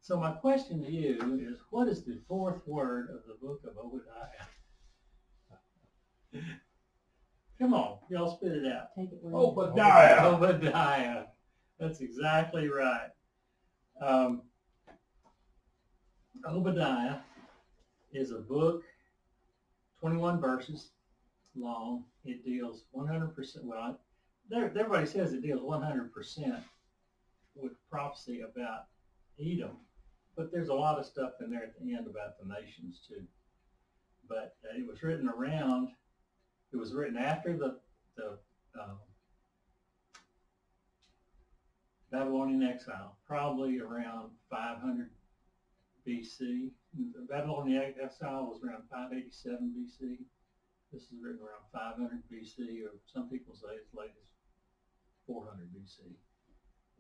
So my question to you is, what is the fourth word of the book of Obadiah? Come on, y'all spit it out. Take it where Obadiah. Obadiah. That's exactly right. Obadiah is a book, 21 verses long. It deals 100%, well, everybody says it deals 100% with prophecy about Edom, but there's a lot of stuff in there at the end about the nations too. But it was written after the Babylonian exile, probably around 500 BC. The Babylonian exile was around 587 BC. This is written around 500 BC, or some people say as late as 400 BC.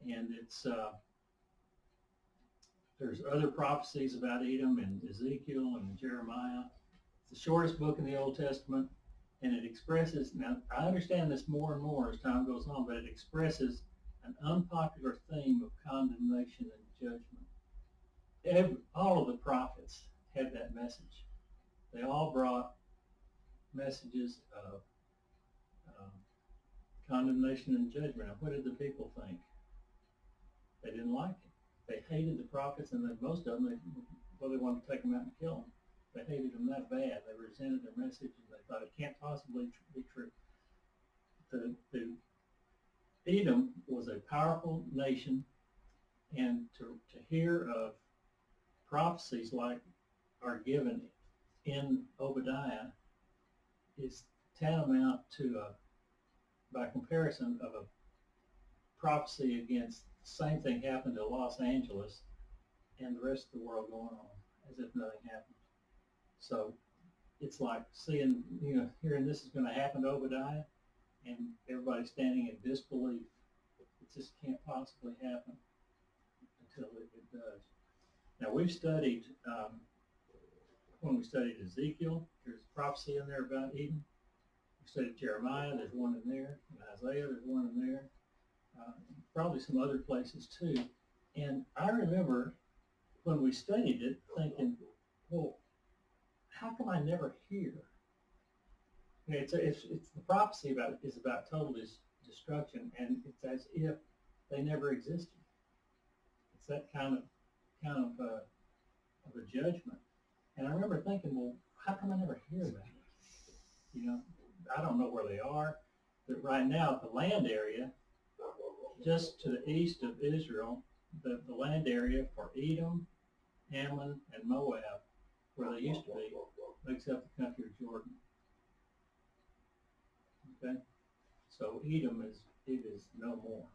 And it's there's other prophecies about Edom in Ezekiel and Jeremiah. It's the shortest book in the Old Testament, and it expresses, now I understand this more and more as time goes on, but it expresses an unpopular theme of condemnation and judgment. All of the prophets had that message. They all brought messages of condemnation and judgment. And what did the people think? They didn't like it. They hated the prophets, and most of them, they wanted to take them out and kill them. They hated them that bad. They resented their message, and they thought it can't possibly be true. Edom was a powerful nation, and to hear of prophecies like are given in Obadiah is tantamount to, by comparison, of a prophecy against the same thing happened to Los Angeles and the rest of the world going on as if nothing happened. So it's like seeing, hearing this is going to happen to Obadiah, and everybody standing in disbelief. It just can't possibly happen until it does. Now we've studied, when we studied Ezekiel, there's a prophecy in there about Edom. We studied Jeremiah, there's one in there. In Isaiah, there's one in there. Probably some other places too. And I remember when we studied it thinking, well, how come I never hear? It's the prophecy is about total destruction, and it's as if they never existed. It's that kind of a judgment. And I remember thinking, well, how come I never hear about it? I don't know where they are. But right now, the land area, just to the east of Israel, the land area for Edom, Ammon, and Moab, where they used to be, makes up the country of Jordan. Okay? So Edom is no more.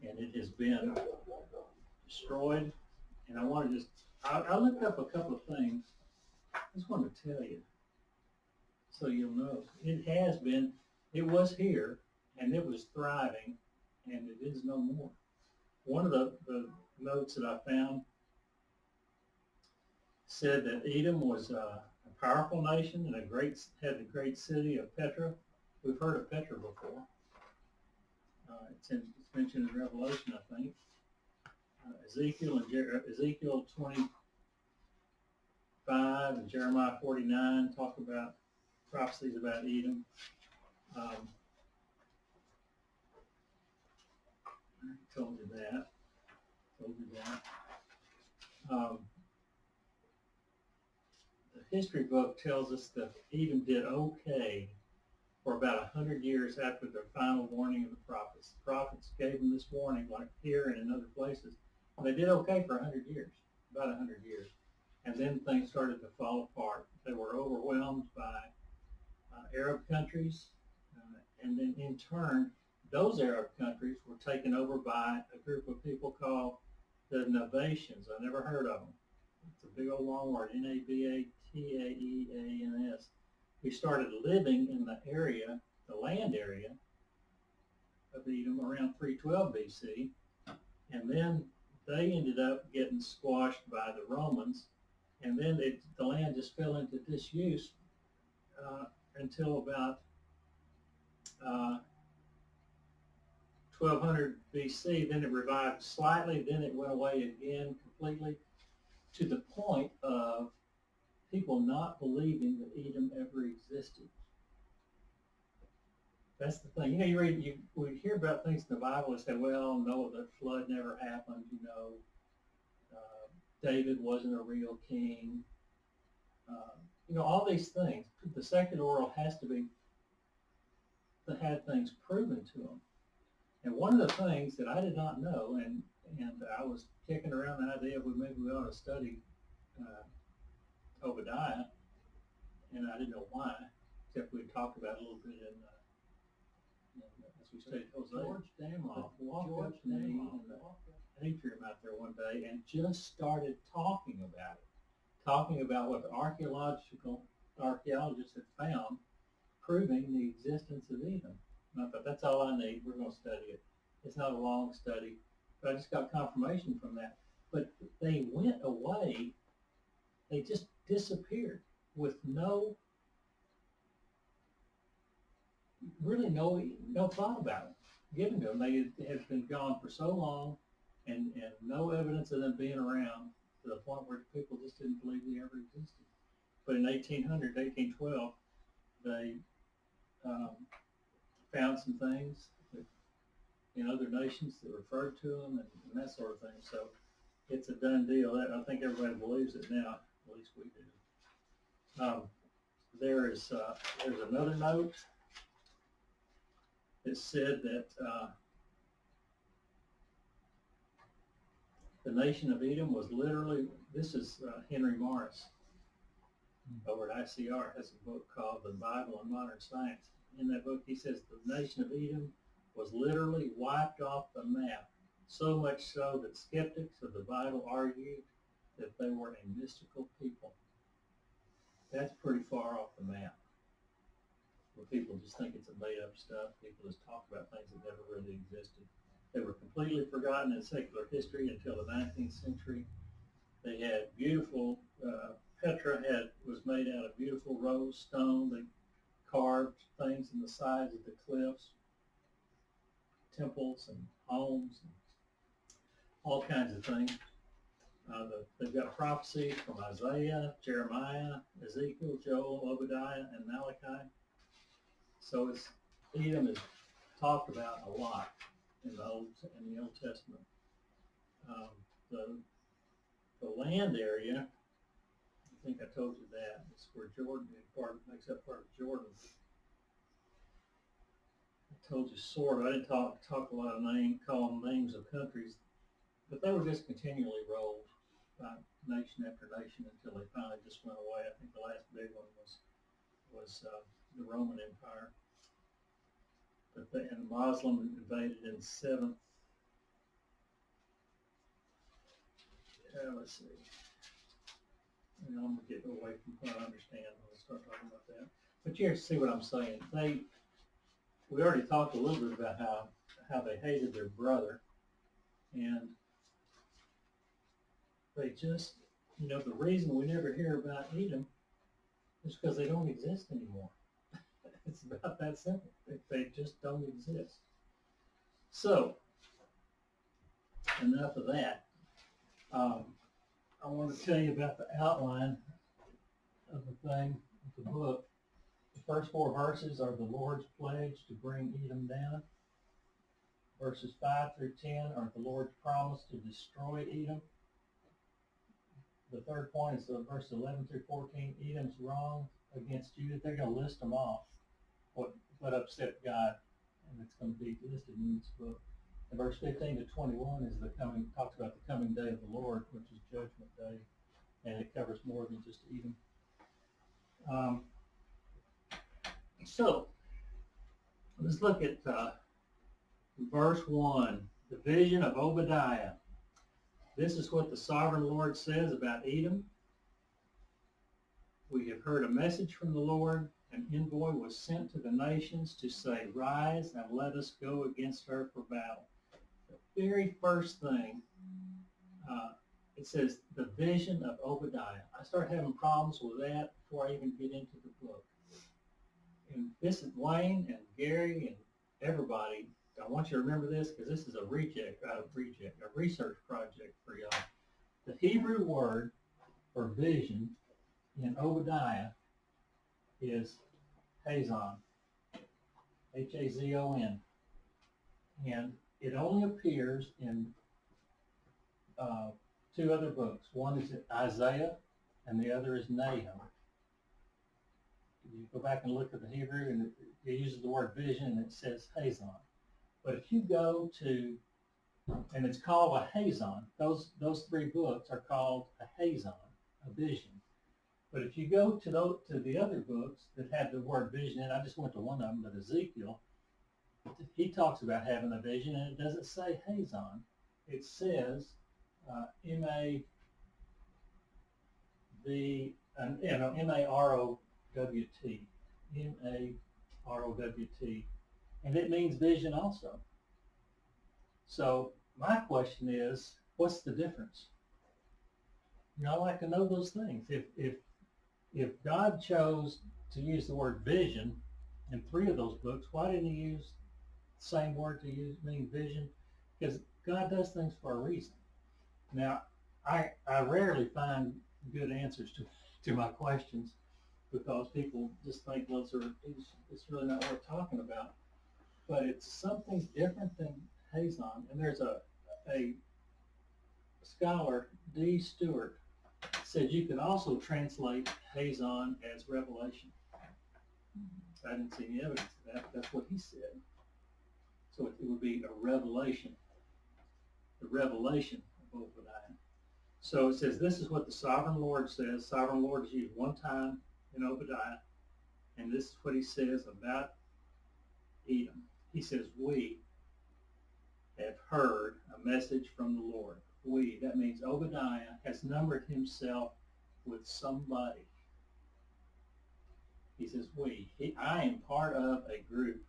And it has been destroyed. And I want to I looked up a couple of things. I just want to tell you so you'll know. It was here, and it was thriving, and it is no more. One of the notes that I found said that Edom was a powerful nation and had the great city of Petra. We've heard of Petra before. It's mentioned in Revelation, I think. Ezekiel 25 and Jeremiah 49 talk about prophecies about Edom. I told you that. The history book tells us that Edom did okay for about 100 years after the final warning of the prophets. The prophets gave them this warning, like here and in other places. They did okay for 100 years, about 100 years. And then things started to fall apart. They were overwhelmed by Arab countries, and then in turn, those Arab countries were taken over by a group of people called the Nabateans. I never heard of them. It's a big old long word, Nabataeans, who started living in the area, the land area of Edom around 312 BC, and then they ended up getting squashed by the Romans, and then the land just fell into disuse until about 1200 BC, then it revived slightly, then it went away again completely, to the point of people not believing that Edom ever existed. That's the thing. We hear about things in the Bible and say, well, no, the flood never happened, David wasn't a real king. All these things. The secular world has to have things proven to them. And one of the things that I did not know, and I was kicking around the idea of maybe we ought to study Obadiah, and I didn't know why, except we talked about it a little bit as we studied Hosea. George Damoff walked up to me in the atrium out there one day and just started talking about what the archaeologists had found, proving the existence of Edom. And I thought, that's all I need. We're going to study it. It's not a long study, but I just got confirmation from that. But they went away. They just disappeared with no thought about it given to them. They had been gone for so long, and no evidence of them being around, to the point where people just didn't believe they ever existed. But in 1812, they found some things in other nations that referred to them and that sort of thing. So it's a done deal. I think everybody believes it now. At least we do. There's another note that said that the nation of Edom was literally, this is Henry Morris over at ICR, has a book called The Bible and Modern Science. In that book, he says the nation of Edom was literally wiped off the map, so much so that skeptics of the Bible argued that they were a mystical people. That's pretty far off the map, where people just think it's a made-up stuff. People just talk about things that never really existed. They were completely forgotten in secular history until the 19th century. They had beautiful, Petra was made out of beautiful rose stone. They carved things in the sides of the cliffs, temples and homes, and all kinds of things. They've got prophecies from Isaiah, Jeremiah, Ezekiel, Joel, Obadiah, and Malachi. So Edom is talked about a lot in the Old Testament. The land area, I think I told you that, it's where Jordan makes up part of Jordan. I told you sort of. I didn't talk a lot of call them names of countries, but they were just continually rolled by nation after nation until they finally just went away. I think the last big one was the Roman Empire. But the Muslim invaded in 7th. Let's see. I'm going to get away from what I understand when we start talking about that. But you see what I'm saying. We already talked a little bit about how they hated their brother, and they just, the reason we never hear about Edom is because they don't exist anymore. It's about that simple. They just don't exist. So, enough of that. I want to tell you about the outline of the thing, of the book. The first 4 verses are the Lord's pledge to bring Edom down. Verses 5 through 10 are the Lord's promise to destroy Edom. The third point is verses 11 through 14, Edom's wrong against Judah. They're going to list them off, what upset God, and it's going to be listed in this book. And verse 15 to 21 talks about the coming day of the Lord, which is Judgment Day, and it covers more than just Edom. So let's look at verse 1, the vision of Obadiah. This is what the sovereign Lord says about Edom. We have heard a message from the Lord. An envoy was sent to the nations to say, rise and let us go against her for battle. The very first thing, it says the vision of Obadiah. I start having problems with that before I even get into the book. And this is Wayne and Gary and everybody I want you to remember this because this is a research project for y'all. The Hebrew word for vision in Obadiah is Hazon, Hazon, and it only appears in two other books. One is Isaiah, and the other is Nahum. You go back and look at the Hebrew, and it uses the word vision, and it says Hazon. But if you go to, and it's called a Hazon, those three books are called a Hazon, a vision. But if you go to the other books that have the word vision, and I just went to one of them, but Ezekiel, he talks about having a vision, and it doesn't say Hazon. It says M-A-R-O-W-T, M-A-R-O-W-T, and it means vision also. So my question is, what's the difference? I like to know those things. If God chose to use the word vision in three of those books, why didn't he use the same word to mean vision? Because God does things for a reason. Now, I rarely find good answers to my questions because people just think, well, it's really not worth talking about. But it's something different than Hazon. And there's a scholar, D. Stewart, said you could also translate Hazon as revelation. I didn't see any evidence of that, but that's what he said. So it would be a revelation, the revelation of Obadiah. So it says, this is what the sovereign Lord says. Sovereign Lord is used one time in Obadiah, and this is what he says about Edom. He says, we have heard a message from the Lord. We, that means Obadiah has numbered himself with somebody. He says, I am part of a group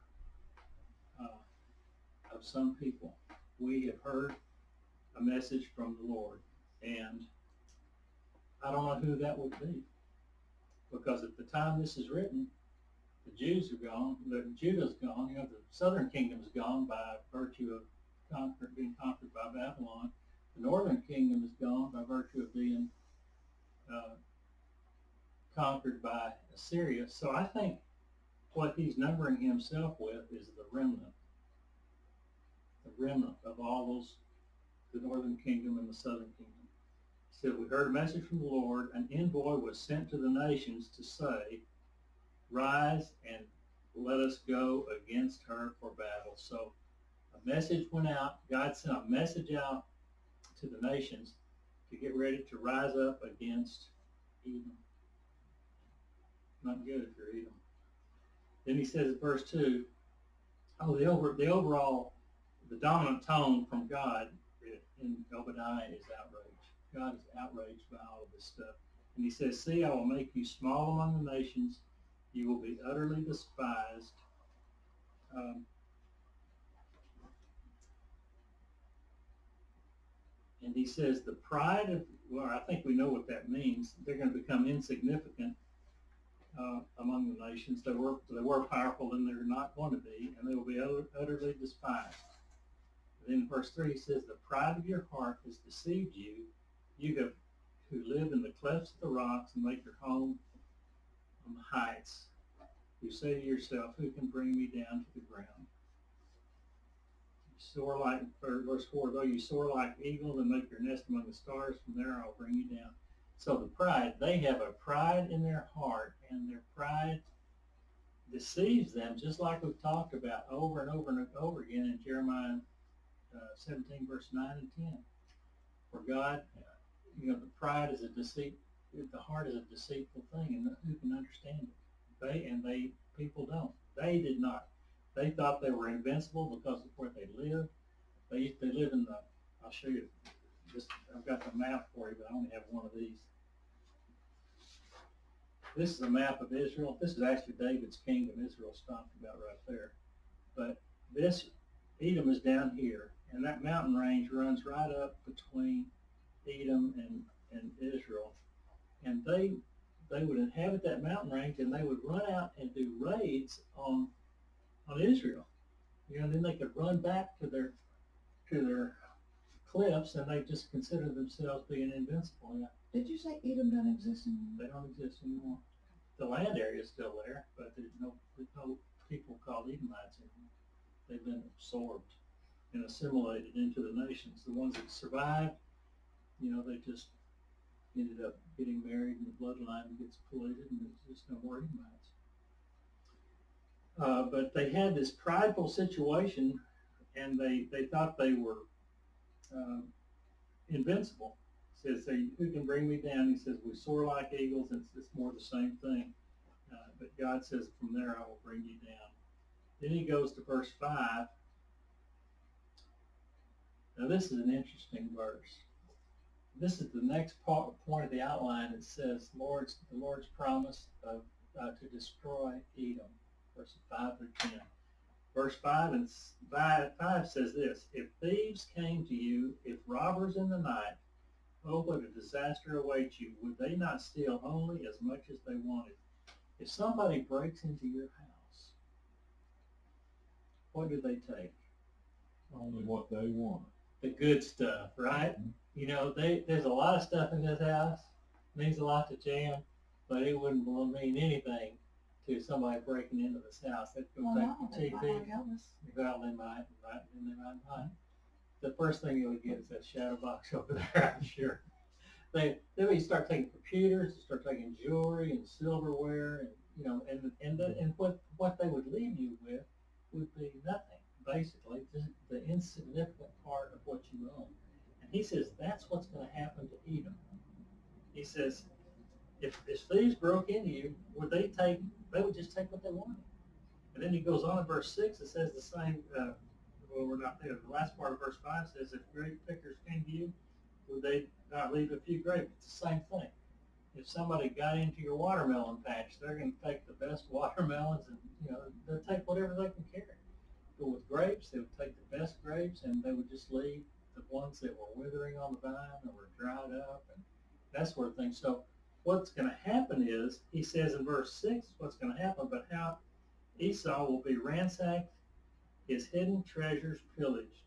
of some people. We have heard a message from the Lord. And I don't know who that would be. Because at the time this is written, the Jews are gone, Judah's gone, the southern kingdom is gone by virtue of being conquered by Babylon. The northern kingdom is gone by virtue of being conquered by Assyria. So I think what he's numbering himself with is the remnant of all those, the northern kingdom and the southern kingdom. He said, we heard a message from the Lord. An envoy was sent to the nations to say, rise and let us go against her for battle. So a message went out. God sent a message out to the nations to get ready to rise up against Edom. Not good if you're Edom. Then he says in verse 2, the dominant tone from God in Obadiah is outrage. God is outraged by all of this stuff. And he says, see, I will make you small among the nations. You will be utterly despised. And he says the pride of, well, I think we know what that means. They're going to become insignificant among the nations. They were powerful, and they're not going to be, and they will be utterly despised. Then in verse 3 he says, the pride of your heart has deceived you. You who live in the clefts of the rocks and make your home on the heights. You say to yourself, who can bring me down to the ground? You soar like, verse 4, though you soar like eagles and make your nest among the stars, from there I'll bring you down. So the pride, they have a pride in their heart, and their pride deceives them, just like we've talked about over and over and over again in Jeremiah 17, verse 9 and 10. For God, the pride is a deceit. The heart is a deceitful thing, and who can understand it? People don't. They did not. They thought they were invincible because of where they lived. They live in the. I'll show you. I've got the map for you, but I only have one of these. This is a map of Israel. This is actually David's kingdom. Israel's talked about right there. But this Edom is down here, and that mountain range runs right up between Edom and Israel. And they would inhabit that mountain range, and they would run out and do raids on Israel. You know, then they could run back to their cliffs, and they just consider themselves being invincible. Yeah, Did you say Edom doesn't exist anymore? they don't exist anymore. The land area is still there, but there's no people called Edomites anymore. They've been absorbed and assimilated into the nations. The ones that survived, you know, they just ended up getting married, and the bloodline gets polluted, and there's just no more Edomites. But they had this prideful situation, and they thought they were uh, invincible. He says, who can bring me down? He says, we soar like eagles. It's more the same thing. But God says, from there I will bring you down. Then he goes to verse 5. Now this is an interesting verse. This is the next point of the outline. It says, the Lord's promise to destroy Edom, verses 5 through 10. Verse 5 says this, if thieves came to you, if robbers in the night, oh, what a disaster awaits you. Would they not steal only as much as they wanted? If somebody breaks into your house, what do they take? Only what they want. The good stuff, right? Mm-hmm. You know, there's a lot of stuff in this house. It means a lot to Jan, but it wouldn't mean anything to somebody breaking into this house. They'd go take the TV. Well, they might, right? And they might not. The first thing you would get is that shadow box over there, I'm sure. They would start taking computers, start taking jewelry and silverware, and you know, and what they would leave you with would be nothing, basically, just the insignificant part of what you own. And he says that's what's going to happen to Edom. He says, if thieves broke into you, would they take? They would just take what they wanted. And then he goes on in verse 6. It says the same. Well, we're not there. The last part of verse 5 says, if grape pickers came to you, would they not leave a few grapes? It's the same thing. If somebody got into your watermelon patch, they're going to take the best watermelons, and you know they'll take whatever they can carry. But with grapes, they would take the best grapes, and they would just leave the ones that were withering on the vine or were dried up, and that sort of thing. So what's going to happen is, he says in verse 6, what's going to happen, but how Esau will be ransacked, his hidden treasures pillaged.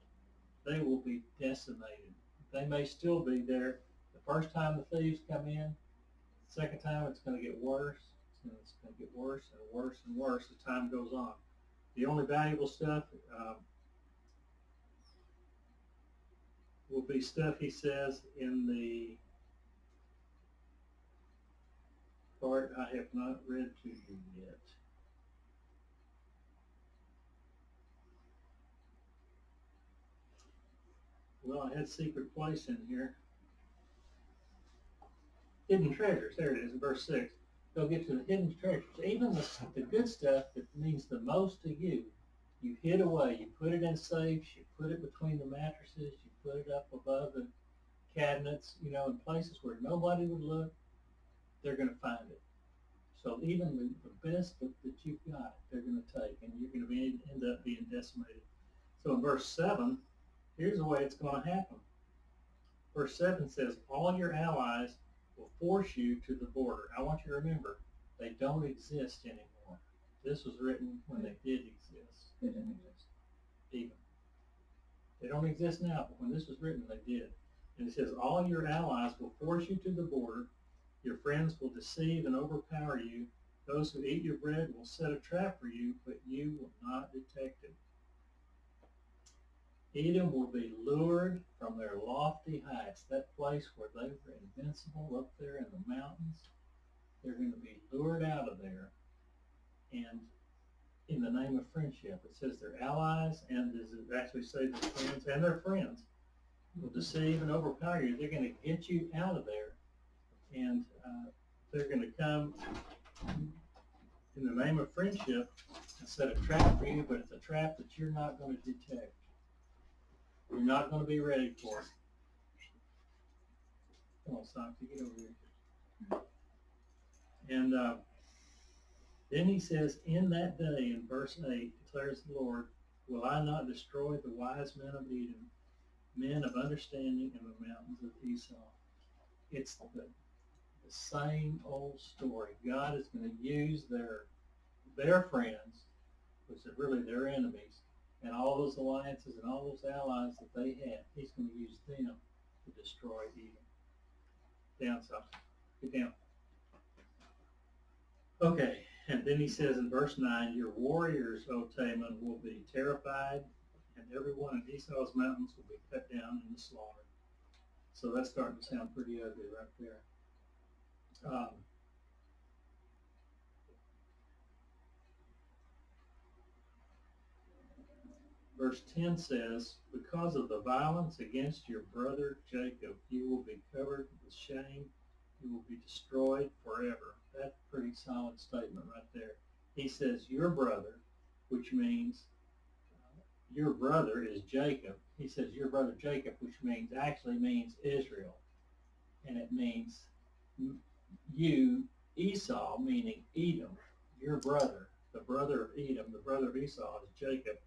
They will be decimated. They may still be there. The first time the thieves come in, the second time it's going to get worse. It's going to get worse and worse and worse as time goes on. The only valuable stuff will be stuff, he says, in the part I have not read to you yet. Well, I had secret place in here. Hidden treasures. There it is in verse 6. They'll get to the hidden treasures. Even the good stuff that means the most to you, you hid away. You put it in safes. You put it between the mattresses. You put it up above the cabinets, you know, in places where nobody would look. They're going to find it. So even the best that you've got, they're going to take, and you're going to end up being decimated. So in verse 7, here's the way it's going to happen. Verse 7 says, all your allies will force you to the border. I want you to remember, they don't exist anymore. This was written when they did exist. They didn't exist. Even. They don't exist now, but when this was written, they did. And it says, all your allies will force you to the border. Your friends will deceive and overpower you. Those who eat your bread will set a trap for you, but you will not detect it. Edom will be lured from their lofty heights, that place where they were invincible up there in the mountains. They're going to be lured out of there, and in the name of friendship. It says their allies, and does it actually say their friends and their friends will deceive and overpower you. They're going to get you out of there, and they're going to come in the name of friendship and set a trap for you, but it's a trap that you're not going to detect. You're not going to be ready for it. Come on, Santi, get over here. And then he says, in that day, in verse 8, declares the Lord, will I not destroy the wise men of Edom, men of understanding in the mountains of Esau? It's the same old story. God is going to use their friends, which are really their enemies, And all those alliances and all those allies that they had, he's going to use them to destroy Edom. Down, south. Get down. Okay, and then he says in verse 9, your warriors, O Taman, will be terrified, and every one of Esau's mountains will be cut down in the slaughter. So that's starting to sound pretty ugly right there. Verse 10 says, because of the violence against your brother Jacob, you will be covered with shame. You will be destroyed forever. That's a pretty solid statement right there. He says, your brother, which means your brother is Jacob. He says, your brother Jacob, which actually means Israel. And it means you, Esau, meaning Edom, your brother, the brother of Edom, the brother of Esau is Jacob,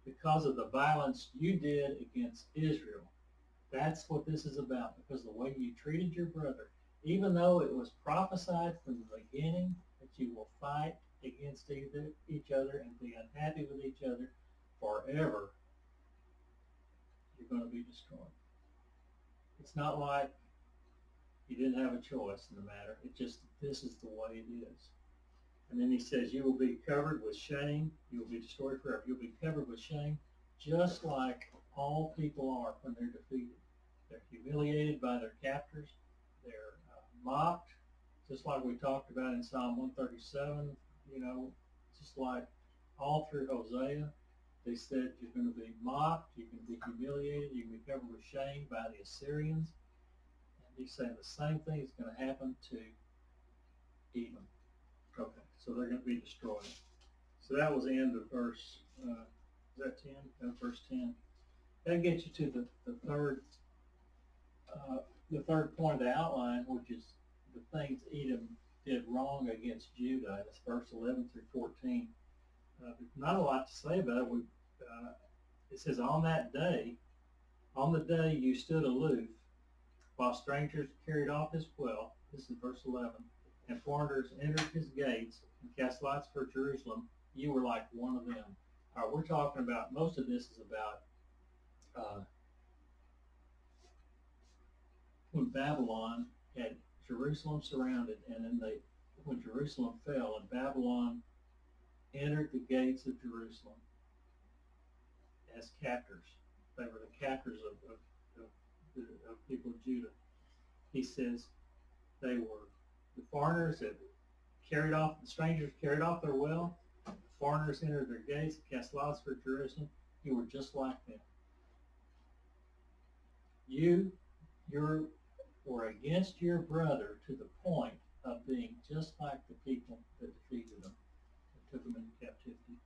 because of the violence you did against Israel. That's what this is about, because the way you treated your brother, even though it was prophesied from the beginning that you will fight against each other and be unhappy with each other forever, you're going to be destroyed. It's not like you didn't have a choice in the matter. It just, this is the way it is. And then he says, you will be covered with shame. You will be destroyed forever. You'll be covered with shame, just like all people are when they're defeated. They're humiliated by their captors. They're mocked, just like we talked about in Psalm 137, just like all through Hosea. They said you're going to be mocked, you can be humiliated, you can be covered with shame by the Assyrians. And he's saying the same thing is going to happen to Edom. Okay, so they're going to be destroyed. So that was the end of verse, is that 10? No, verse 10. That gets you to the third point of the outline, which is the things Edom did wrong against Judah. It's verse 11 through 14. There's not a lot to say about it. It says, on the day you stood aloof, while strangers carried off his wealth, this is verse 11, and foreigners entered his gates and cast lots for Jerusalem, you were like one of them. All right, we're talking about, most of this is about when Babylon had Jerusalem surrounded, and then when Jerusalem fell and Babylon entered the gates of Jerusalem as captors. They were the captors of people of Judah. He says they were the foreigners that the strangers carried off their wealth. The foreigners entered their gates and cast lots for Jerusalem. You were just like them. You were against your brother to the point of being just like the people that defeated them and took them into captivity.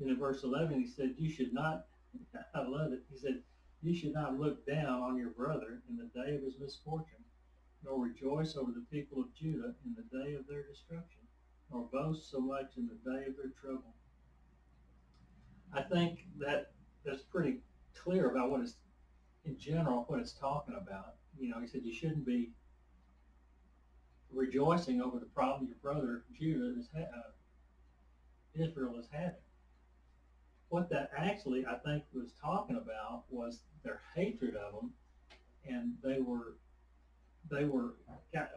Then in verse 11 he said, you should not, I love it, he said, you should not look down on your brother in the day of his misfortune, nor rejoice over the people of Judah in the day of their destruction, nor boast so much in the day of their trouble. I think that's pretty clear about what it's, in general, what it's talking about. He said you shouldn't be rejoicing over the problem your brother Judah Israel is having. What that actually, I think, was talking about was their hatred of them, and they were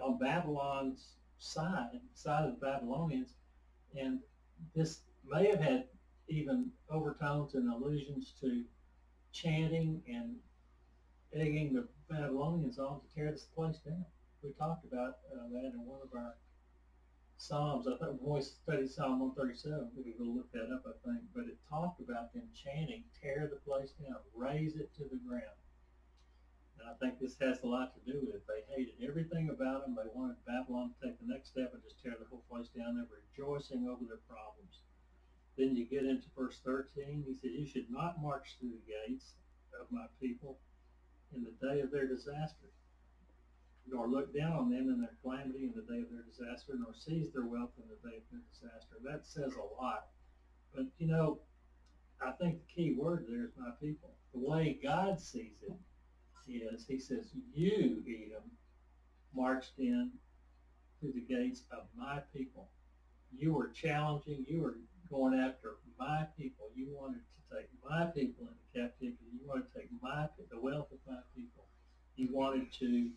on Babylon's side of the Babylonians, and this may have had even overtones and allusions to chanting and egging the Babylonians on to tear this place down. We talked about that in one of our Psalms. I thought when we studied Psalm 137, we could go look that up, I think, but it talked about them chanting, tear the place down, raise it to the ground. And I think this has a lot to do with it. They hated everything about them. They wanted Babylon to take the next step and just tear the whole place down. They were rejoicing over their problems. Then you get into verse 13. He said, you should not march through the gates of my people in the day of their disaster, nor look down on them in their calamity in the day of their disaster, nor seize their wealth in the day of their disaster. That says a lot. But, I think the key word there is my people. The way God sees it is, he says, you, Edom, marched in through the gates of my people. You were challenging, you were going after my people. You wanted to take my people into captivity. You wanted to take the wealth of my people. You wanted to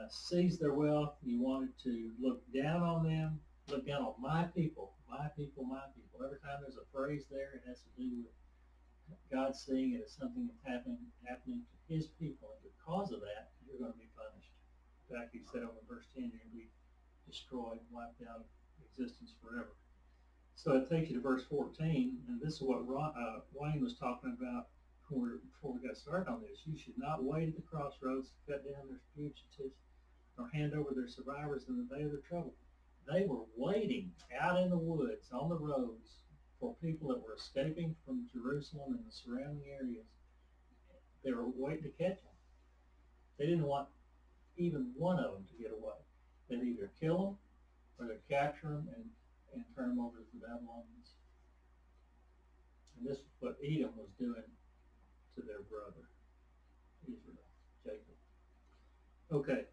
seize their wealth. You wanted to look down on them, look down on my people, my people, my people. Every time there's a phrase there, it has to do with God seeing it as something that's happening to his people. And because of that, you're going to be punished. In fact, he said over in verse 10, you're going to be destroyed, wiped out of existence forever. So it takes you to verse 14, and this is what Wayne was talking about before we got started on this. You should not wait at the crossroads to cut down their fugitives or hand over their survivors in the day of their trouble. They were waiting out in the woods, on the roads, for people that were escaping from Jerusalem and the surrounding areas. They were waiting to catch them. They didn't want even one of them to get away. They'd either kill them or they'd capture them and turn them over to the Babylonians. And this is what Edom was doing to their brother, Israel, Jacob. Okay,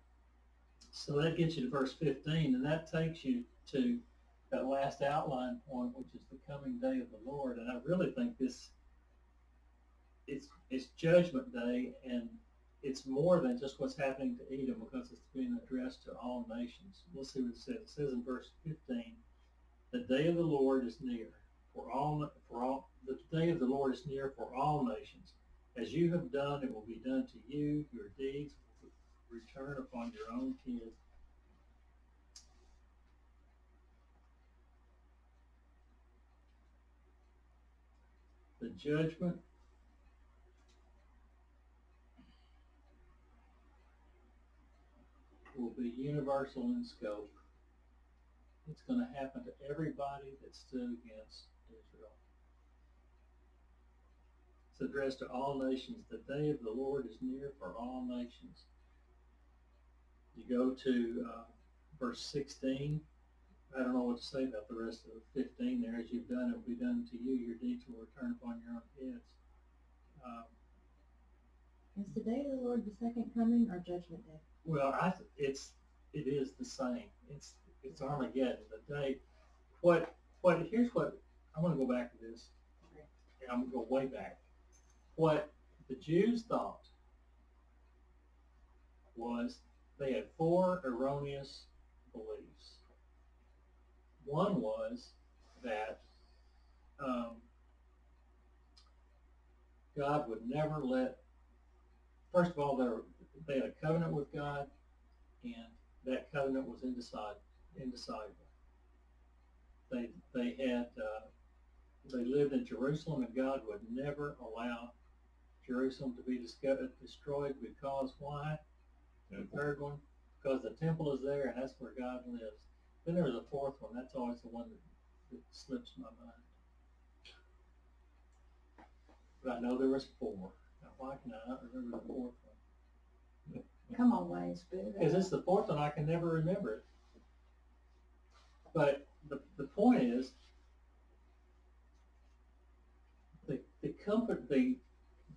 so that gets you to verse 15, and that takes you to that last outline point, which is the coming day of the Lord. And I really think it's Judgment Day, and it's more than just what's happening to Edom, because it's being addressed to all nations. We'll see what it says. It says in verse 15, the day of the Lord is near the day of the Lord is near for all nations. As you have done, it will be done to you. Your deeds will return upon your own kids. The judgment will be universal in scope. It's going to happen to everybody that stood against Israel. It's addressed to all nations. The day of the Lord is near for all nations. You go to verse 16. I don't know what to say about the rest of 15 there. As you've done, it will be done to you. Your deeds will return upon your own heads. Is the day of the Lord the second coming or Judgment Day? Well, it is the same. It's Armageddon. The day. Here's what I want to go back to this. And I'm going to go way back. What the Jews thought was they had four erroneous beliefs. One was that God would never let. First of all, they had a covenant with God, and that covenant was indissoluble. They lived in Jerusalem, and God would never allow Jerusalem to be destroyed because why? The third one, because the temple is there, and that's where God lives. Then there was a fourth one. That's always the one that slips my mind. But I know there was four. Now, why can I not remember the fourth one? Come on, Wayne, spit it out. Because it's the fourth one, I can never remember it. But the point is,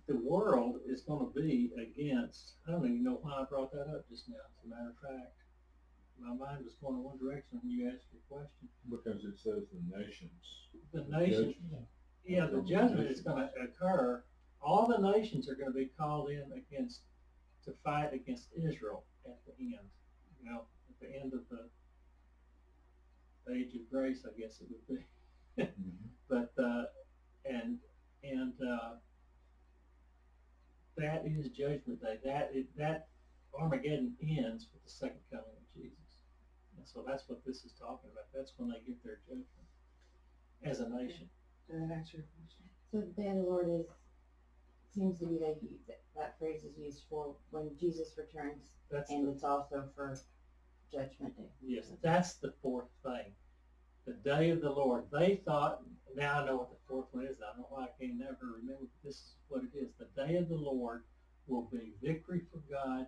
the world is going to be against. I don't even know why I brought that up just now. As a matter of fact, my mind was going in one direction when you asked your question. Because it says the nations. The nations. Yeah, the judgment is going to occur. All the nations are going to be called in to fight against Israel at the end. At the end of the age of grace, I guess it would be. Mm-hmm. But that is Judgment Day. That Armageddon ends with the second coming of Jesus. And so that's what this is talking about. That's when they get their judgment as a nation. Did that answer your question? So the day of the Lord seems to be that phrase is used for when Jesus returns, it's also for Judgment Day. Yes, that's the fourth thing. The day of the Lord. They thought, now I know what the fourth one is. I don't know why I can never remember. This is what it is. The day of the Lord will be victory for God,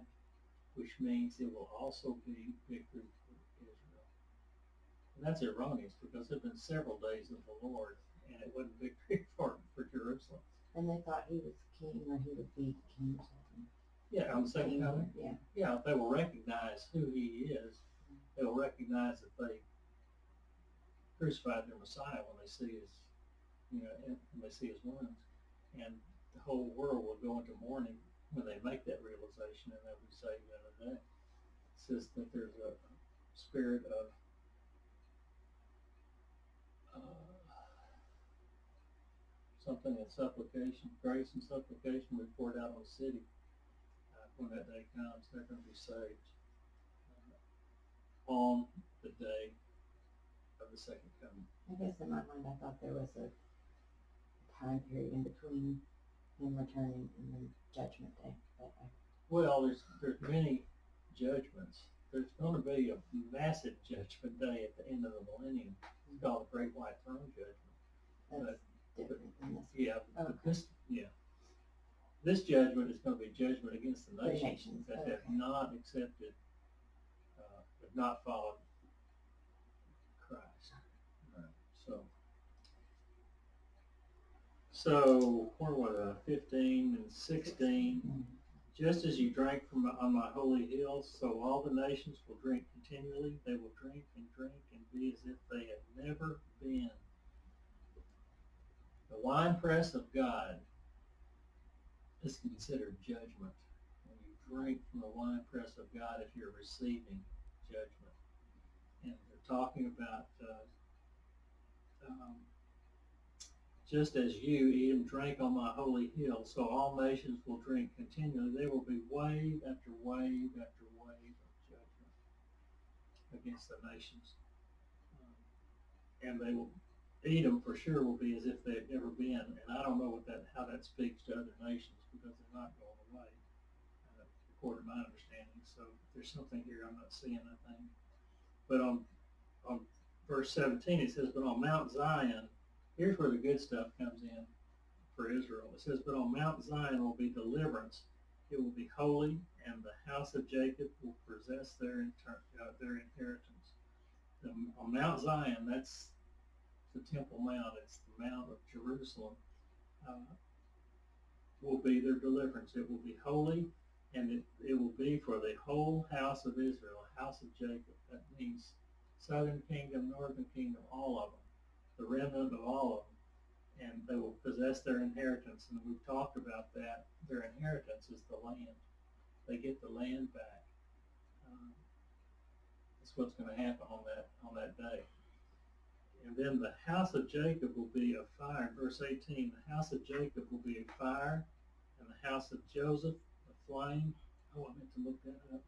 which means it will also be victory for Israel. And that's erroneous because there have been several days of the Lord, and it wasn't victory for Jerusalem. And they thought he was king, or he would be king or something. Yeah, on the second coming. Yeah. Yeah, they will recognize who he is. They will recognize that crucified their Messiah when they see his, when they see his wounds. And the whole world will go into mourning when they make that realization, and they'll be saved in a day. It says that there's a spirit of something in supplication, grace and supplication will be poured out on the city. When that day comes, they're going to be saved on the day of the second coming. I guess in my mind, I thought there was a time period in between him returning and then Judgment Day. But Well, there's many judgments. There's going to be a massive judgment day at the end of the millennium. It's called the Great White Throne Judgment. that's different than this. Yeah, Okay. This judgment is going to be judgment against the The nations nations, that okay. have not accepted, have not followed Christ. Right. So where was I? 15 and 16. Mhm. Just as you drank on my holy hill, so all the nations will drink continually. They will drink and be as if they had never been. The winepress of God is considered judgment. When you drink from the winepress of God, if you're receiving judgment. And they're talking about just as you, Edom, drank on my holy hill, so all nations will drink continually. There will be wave after wave after wave of judgment against the nations. And they will, Edom for sure will be as if they've never been. And I don't know how that speaks to other nations, because they're not going away, according to my understanding. So there's something here I'm not seeing, I think. But on verse 17, it says, but on Mount Zion, here's where the good stuff comes in for Israel. It says, but on Mount Zion will be deliverance. It will be holy, and the house of Jacob will possess their inheritance. On Mount Zion, that's the Temple Mount. It's the Mount of Jerusalem. Will be their deliverance. It will be holy, and it will be for the whole house of Israel, house of Jacob. That means southern kingdom, northern kingdom, all of them. The remnant of all of them, and they will possess their inheritance. And we've talked about that. Their inheritance is the land. They get the land back. That's what's going to happen on that day. And then the house of Jacob will be a fire. Verse 18, the house of Jacob will be a fire, and the house of Joseph a flame. Oh, I meant to look that up.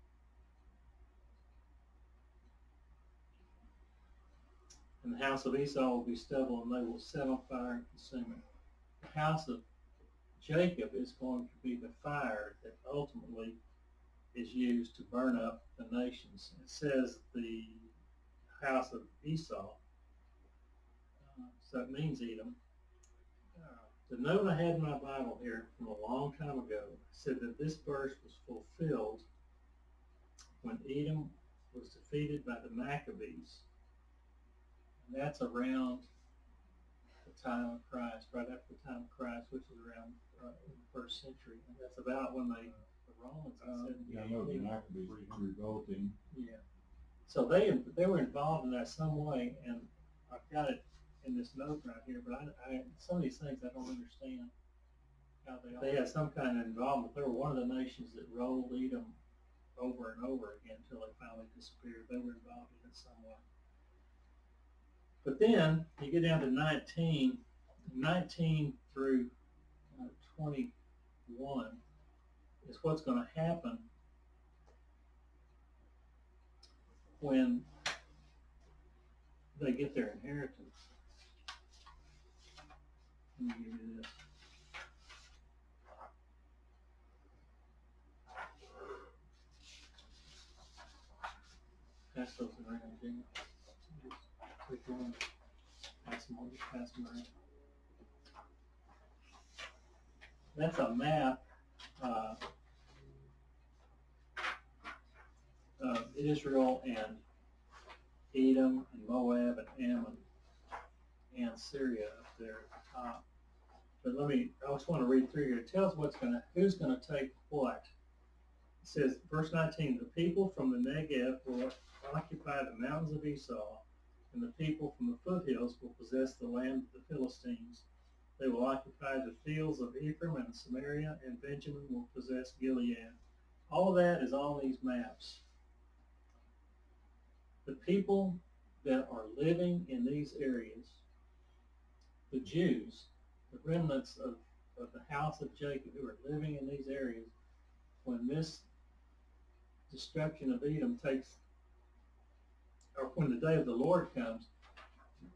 And the house of Esau will be stubble, and they will set on fire and consume it. The house of Jacob is going to be the fire that ultimately is used to burn up the nations. It says the house of Esau, so it means Edom. The note I had in my Bible here from a long time ago said that this verse was fulfilled when Edom was defeated by the Maccabees. And that's around the time of Christ, right after the time of Christ, which is around in the first century. And that's about when the Romans in Yeah, I know the 70 AD. Maccabees revolting. Yeah. So they were involved in that some way, and I've got it in this note right here, but I some of these things I don't understand how they had some kind of involvement. They were one of the nations that rolled Edom over and over again until they finally disappeared. They were involved in it some way. But then you get down to 19 through 21 is what's going to happen when they get their inheritance. Let me give you this. Pass those around, Jimmy. Just click on, pass them around. That's a map of Israel and Edom and Moab and Ammon and Syria up there at the top. But I just want to read through here. It tells who's going to take what. It says, verse 19, the people from the Negev will occupy the mountains of Esau, and the people from the foothills will possess the land of the Philistines. They will occupy the fields of Ephraim and Samaria, and Benjamin will possess Gilead. All of that is on these maps. The people that are living in these areas, the Jews, the remnants of the house of Jacob who are living in these areas, when this destruction of Edom takes, or when the day of the Lord comes,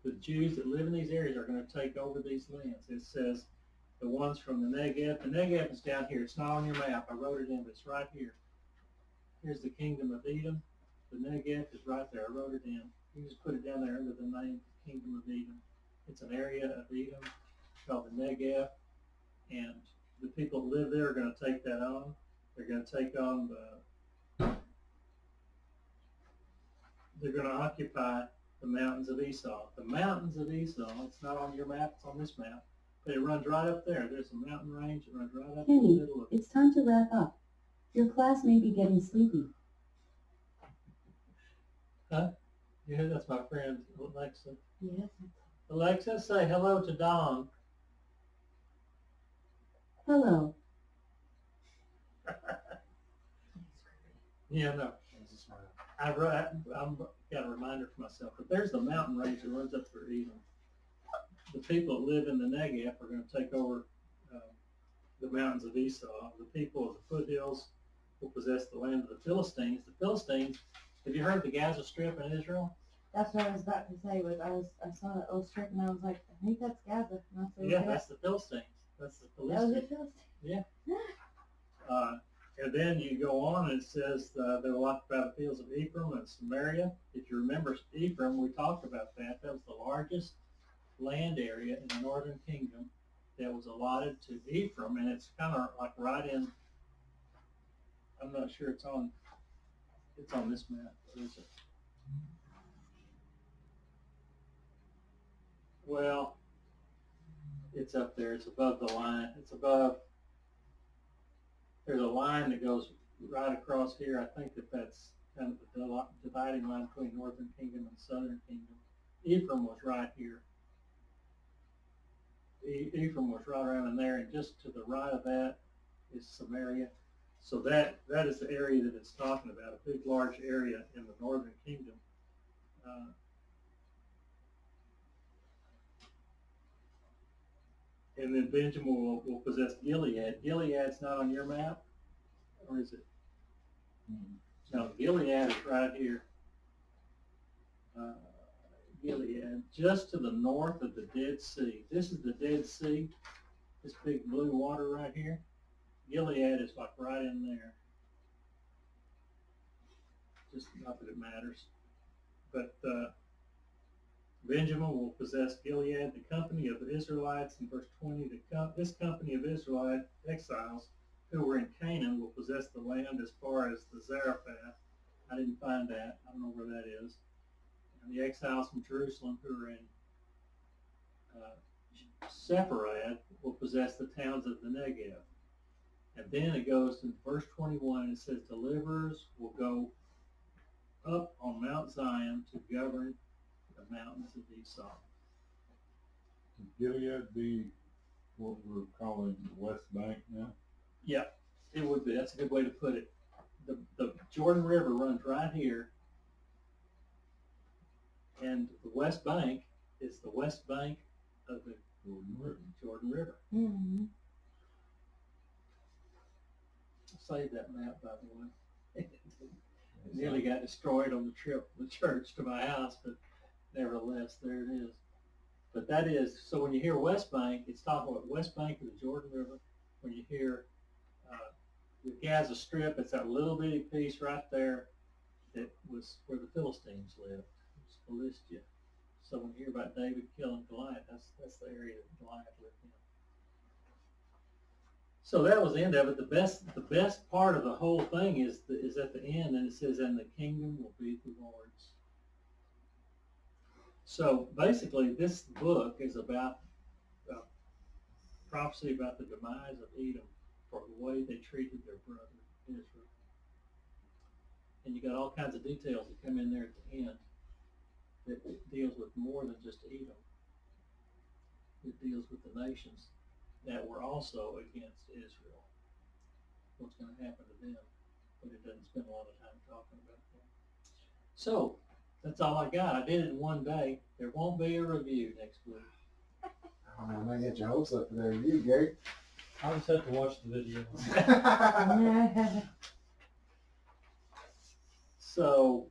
the Jews that live in these areas are going to take over these lands. It says the ones from the Negev. The Negev is down here. It's not on your map. I wrote it in, but it's right here. Here's the kingdom of Edom. The Negev is right there. I wrote it in. You just put it down there under the name Kingdom of Edom. It's an area of Edom called the Negev, and the people that live there are going to take that on. They're going to take on they're going to occupy the mountains of Esau. The mountains of Esau, it's not on your map, it's on this map, but it runs right up there. There's a mountain range that runs right up in the Kenny, middle of it. it's time to wrap up. Your class may be getting sleepy. Huh? Yeah, that's my friend, Alexa. Yes. Alexa, say hello to Dawn. Hello. Yeah, no. I've got a reminder for myself, but there's the mountain range that runs up through Edom. The people that live in the Negev are going to take over the mountains of Esau. The people of the foothills will possess the land of the Philistines. The Philistines, have you heard the Gaza Strip in Israel? That's what I was about to say. I saw that little strip and I was like, I think that's Gaza. And I said, Yeah, that's the Philistines. That's the that was Philistines. it, Philistine. Yeah. And then you go on and it says they will occupy the fields of Ephraim and Samaria. If you remember Ephraim, we talked about that. That was the largest land area in the northern kingdom that was allotted to Ephraim, and it's kind of like right in, I'm not sure it's on this map. Or is it? Well, it's up there. It's above the line. It's above, there's a line that goes right across here. I think that's kind of the dividing line between northern kingdom and southern kingdom. Ephraim was right here. Ephraim was right around in there, and just to the right of that is Samaria. So that is the area that it's talking about, a big, large area in the northern kingdom. And then Benjamin will possess Gilead. Gilead's not on your map, or is it? No, Gilead is right here. Gilead, just to the north of the Dead Sea. This is the Dead Sea, this big blue water right here. Gilead is like right in there. Just not that it matters. But Benjamin will possess Gilead, the company of the Israelites, in verse 20. This company of Israelite exiles who were in Canaan will possess the land as far as the Zarephath. I didn't find that. I don't know where that is. And the exiles from Jerusalem who are in Sepharad will possess the towns of the Negev. And then it goes to verse 21, and it says, deliverers will go up on Mount Zion to govern the mountains of Esau. Would Gilead be what we're calling the West Bank now? Yeah, it would be. That's a good way to put it. The Jordan River runs right here, and the West Bank is the West Bank of the Jordan River. Mm-hmm. Save that map, by the way. It nearly got destroyed on the trip from the church to my house, but nevertheless, there it is. But that is, so when you hear West Bank, it's talking about West Bank of the Jordan River. When you hear the Gaza Strip, it's that little bitty piece right there that was where the Philistines lived. It's Philistia. So when you hear about David killing Goliath, that's the area that Goliath lived in. So that was the end of it. The best part of the whole thing is at the end, and it says, and the kingdom will be the Lord's. So basically, this book is about prophecy about the demise of Edom for the way they treated their brother Israel. And you got all kinds of details that come in there at the end that it deals with more than just Edom. It deals with the nations that were also against Israel. What's going to happen to them? But it doesn't spend a lot of time talking about that. So, that's all I got. I did it in one day. There won't be a review next week. Oh, man, I get your hopes up for that review, Gary. I'll just have to watch the video. So,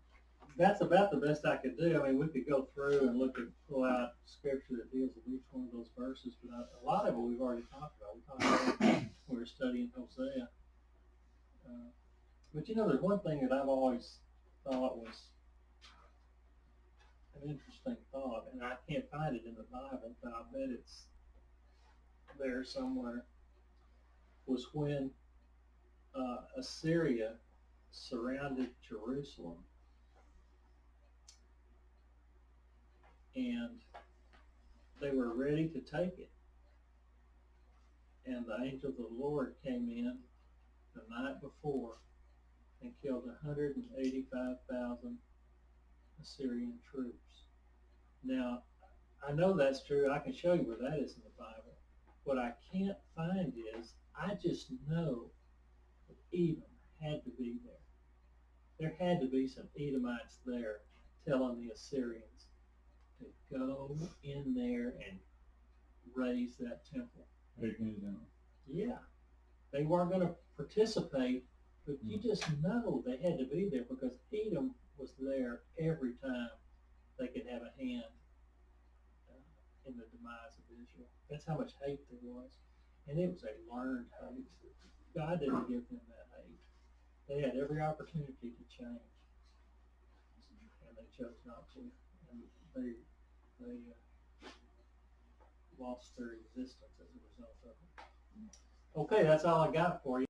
that's about the best I could do. I mean, we could go through and pull out scripture that deals with each one of those verses, but a lot of it we've already talked about. We talked about it when we were studying Hosea. But there's one thing that I've always thought was an interesting thought, and I can't find it in the Bible, but I bet it's there somewhere, was when Assyria surrounded Jerusalem, and they were ready to take it. And the angel of the Lord came in the night before and killed 185,000 Assyrian troops. Now, I know that's true. I can show you where that is in the Bible. What I can't find is, I just know that Edom had to be there. There had to be some Edomites there telling the Assyrians to go in there and raise that temple. Taking it down. Yeah. They weren't going to participate, but you just know they had to be there because Edom was there every time they could have a hand in the demise of Israel. That's how much hate there was. And it was a learned hate. God didn't give them that hate. They had every opportunity to change, and they chose not to. And they lost their existence as a result of it. Okay, that's all I got for you.